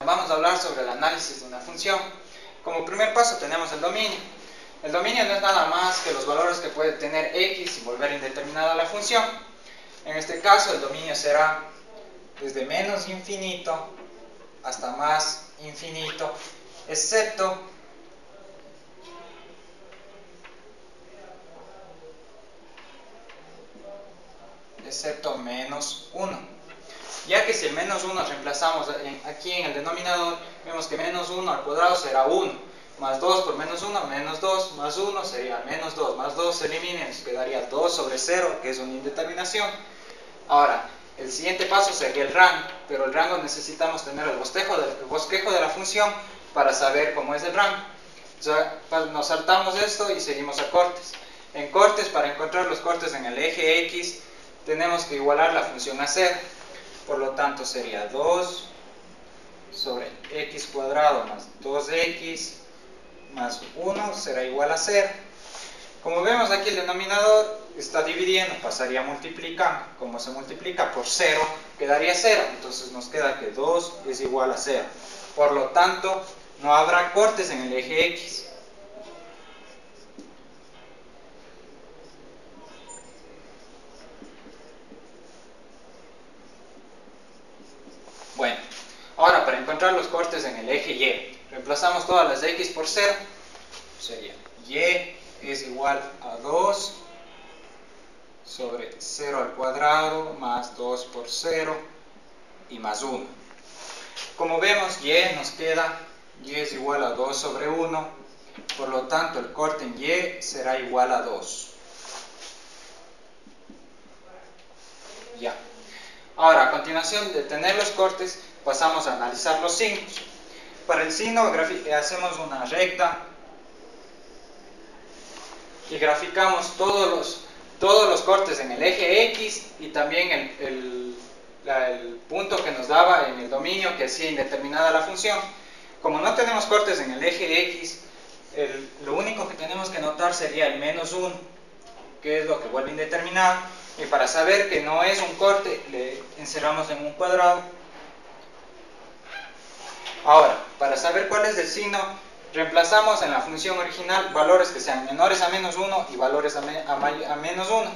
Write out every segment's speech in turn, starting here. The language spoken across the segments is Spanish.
Vamos a hablar sobre el análisis de una función. Como primer paso tenemos el dominio. El dominio no es nada más que los valores que puede tener x y volver indeterminada la función. En este caso el dominio será desde menos infinito hasta más infinito, excepto menos 1. Ya que si el menos 1 reemplazamos aquí en el denominador, vemos que menos 1 al cuadrado será 1, más 2 por menos 1, menos 2, más 1 sería menos 2, más 2 se elimina, nos quedaría 2 sobre 0, que es una indeterminación. Ahora, el siguiente paso sería el rango, pero el rango necesitamos tener el bosquejo de la función para saber cómo es el rango. Entonces, nos saltamos esto y seguimos a cortes. En cortes, para encontrar los cortes en el eje X, tenemos que igualar la función a 0. Por lo tanto sería 2 sobre x cuadrado más 2x más 1 será igual a 0. Como vemos aquí el denominador está dividiendo, pasaría multiplicando. Como se multiplica por 0, quedaría 0. Entonces nos queda que 2 es igual a 0. Por lo tanto, no habrá cortes en el eje X. Bueno, ahora para encontrar los cortes en el eje Y, reemplazamos todas las de x por 0. Sería y es igual a 2 sobre 0 al cuadrado más 2 por 0 y más 1. Como vemos, y nos queda y es igual a 2 sobre 1, por lo tanto el corte en y será igual a 2. Ya. Ahora, a continuación de tener los cortes, pasamos a analizar los signos. Para el signo hacemos una recta y graficamos todos los cortes en el eje X y también el punto que nos daba en el dominio que hacía indeterminada la función. Como no tenemos cortes en el eje X, lo único que tenemos que notar sería el menos 1, que es lo que vuelve indeterminado. Y para saber que no es un corte, le encerramos en un cuadrado. Ahora, para saber cuál es el signo, reemplazamos en la función original valores que sean menores a menos 1 y valores a menos 1.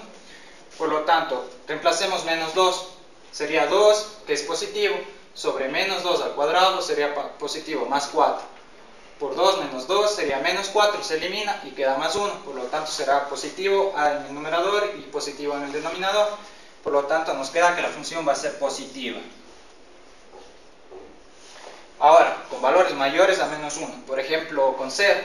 Por lo tanto, reemplacemos menos 2, sería 2, que es positivo, sobre menos 2 al cuadrado sería positivo, más 4. Por 2 menos 2 sería menos 4, se elimina y queda más 1. Por lo tanto, será positivo en el numerador y positivo en el denominador. Por lo tanto, nos queda que la función va a ser positiva. Ahora, con valores mayores a menos 1, por ejemplo, con 0,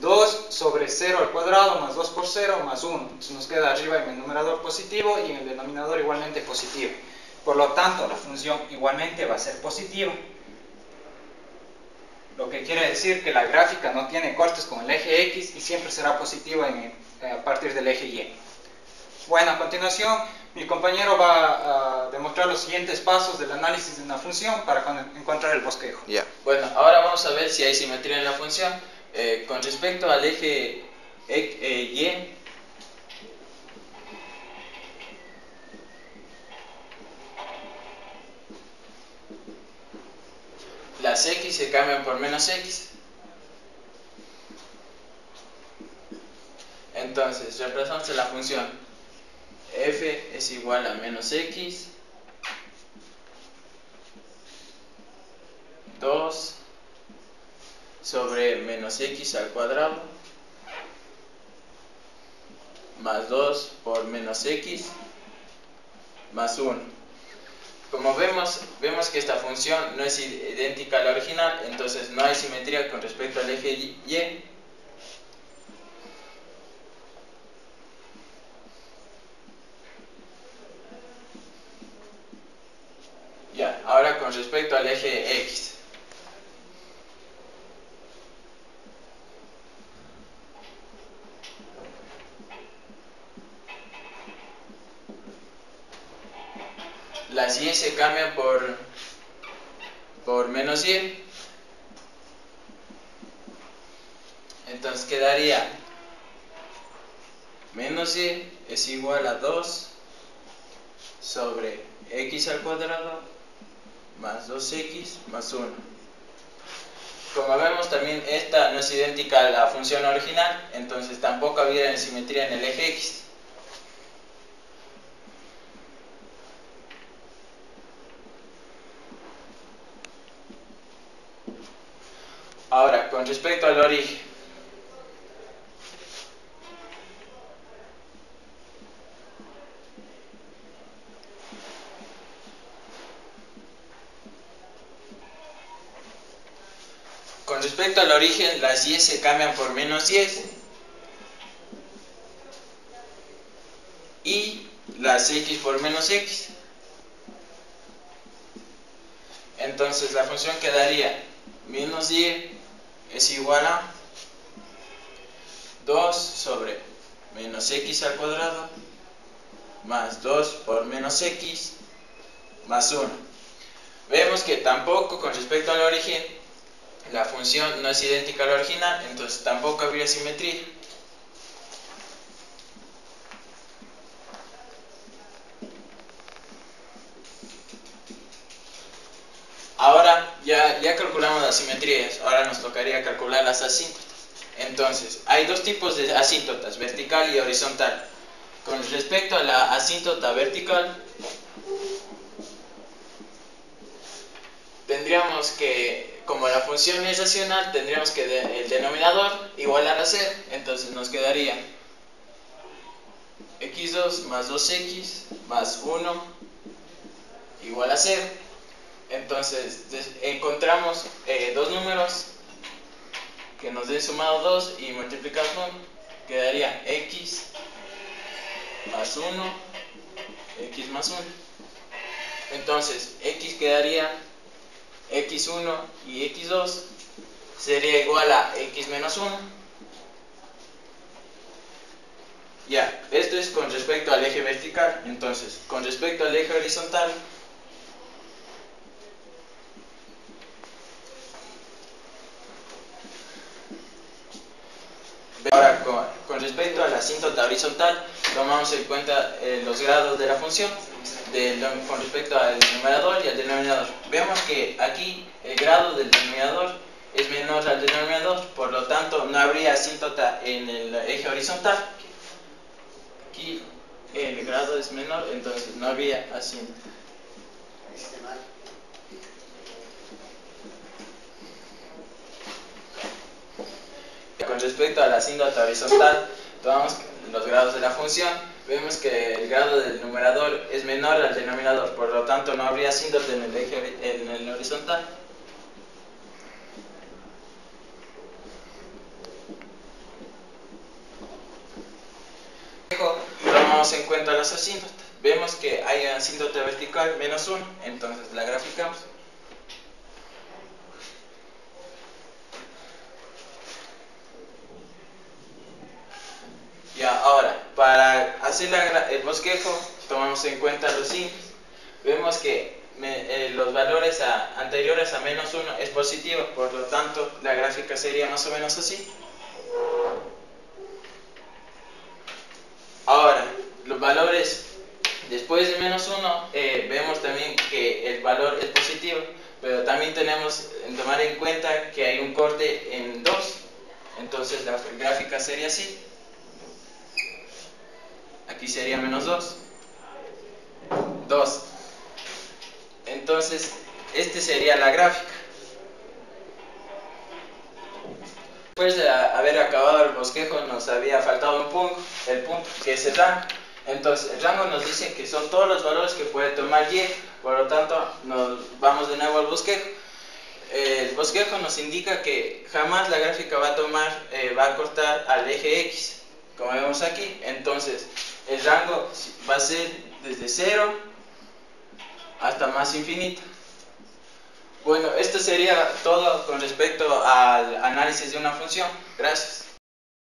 2 sobre 0 al cuadrado más 2 por 0 más 1. Entonces nos queda arriba en el numerador positivo y en el denominador igualmente positivo. Por lo tanto, la función igualmente va a ser positiva. Lo que quiere decir que la gráfica no tiene cortes con el eje X y siempre será positiva a partir del eje Y. Bueno, a continuación mi compañero va a demostrar los siguientes pasos del análisis de una función para encontrar el bosquejo. Bueno, ahora vamos a ver si hay simetría en la función. Con respecto al eje Y, las x se cambian por menos x. Entonces, reemplazamos la función f es igual a menos x 2 sobre menos x al cuadrado más 2 por menos x más 1. Como vemos que esta función no es idéntica a la original, entonces no hay simetría con respecto al eje Y. Ya, ahora con respecto al eje X. Las y se cambian por menos y. Entonces quedaría menos y es igual a 2 sobre x al cuadrado más 2x más 1. como vemos también esta no es idéntica a la función original, entonces tampoco había simetría en el eje X. Ahora, con respecto al origen. Con respecto al origen, las y se cambian por menos 10 y las x por menos x. Entonces la función quedaría menos 10 es igual a 2 sobre menos x al cuadrado más 2 por menos x más 1. Vemos que tampoco con respecto al origen la función no es idéntica a la original, entonces tampoco habría simetría. Ahora ya calculamos las simetrías, ahora nos tocaría calcular las asíntotas. Entonces, hay dos tipos de asíntotas, vertical y horizontal. Con respecto a la asíntota vertical, tendríamos que, como la función es racional, tendríamos que el denominador igualar a 0. Entonces nos quedaría x2 más 2x más 1 igual a 0. Entonces encontramos dos números que nos den sumado 2 y multiplicado 1. Quedaría x más 1, x más 1. Entonces x quedaría x1 y x2 sería igual a x menos 1. Ya, esto es con respecto al eje vertical. Entonces, con respecto al eje horizontal, ahora con respecto a la asíntota horizontal, tomamos en cuenta los grados de la función con respecto al numerador y al denominador. Vemos que aquí el grado del denominador es menor al denominador, por lo tanto no habría asíntota en el eje horizontal. Aquí el grado es menor, entonces no habría asíntota. Con respecto a la asíntota horizontal, tomamos los grados de la función. Vemos que el grado del numerador es menor al denominador, por lo tanto no habría asíntota en el eje en el horizontal. Tomamos en cuenta las asíntotas. Vemos que hay asíntota vertical menos 1, entonces la graficamos. Ya, ahora, para hacer el bosquejo, tomamos en cuenta los signos. Vemos que los valores anteriores a menos 1 es positivo, por lo tanto, la gráfica sería más o menos así. Ahora, los valores después de menos 1, vemos también que el valor es positivo, pero también tenemos que tomar en cuenta que hay un corte en 2, entonces la gráfica sería así. Aquí sería menos 2. Entonces, esta sería la gráfica. Después de haber acabado el bosquejo, nos había faltado el punto, que es el rango. Entonces, el rango nos dice que son todos los valores que puede tomar y, por lo tanto, nos vamos de nuevo al bosquejo. El bosquejo nos indica que jamás la gráfica va a cortar al eje X, como vemos aquí. Entonces, el rango va a ser desde 0 hasta más infinito. Bueno, esto sería todo con respecto al análisis de una función. Gracias.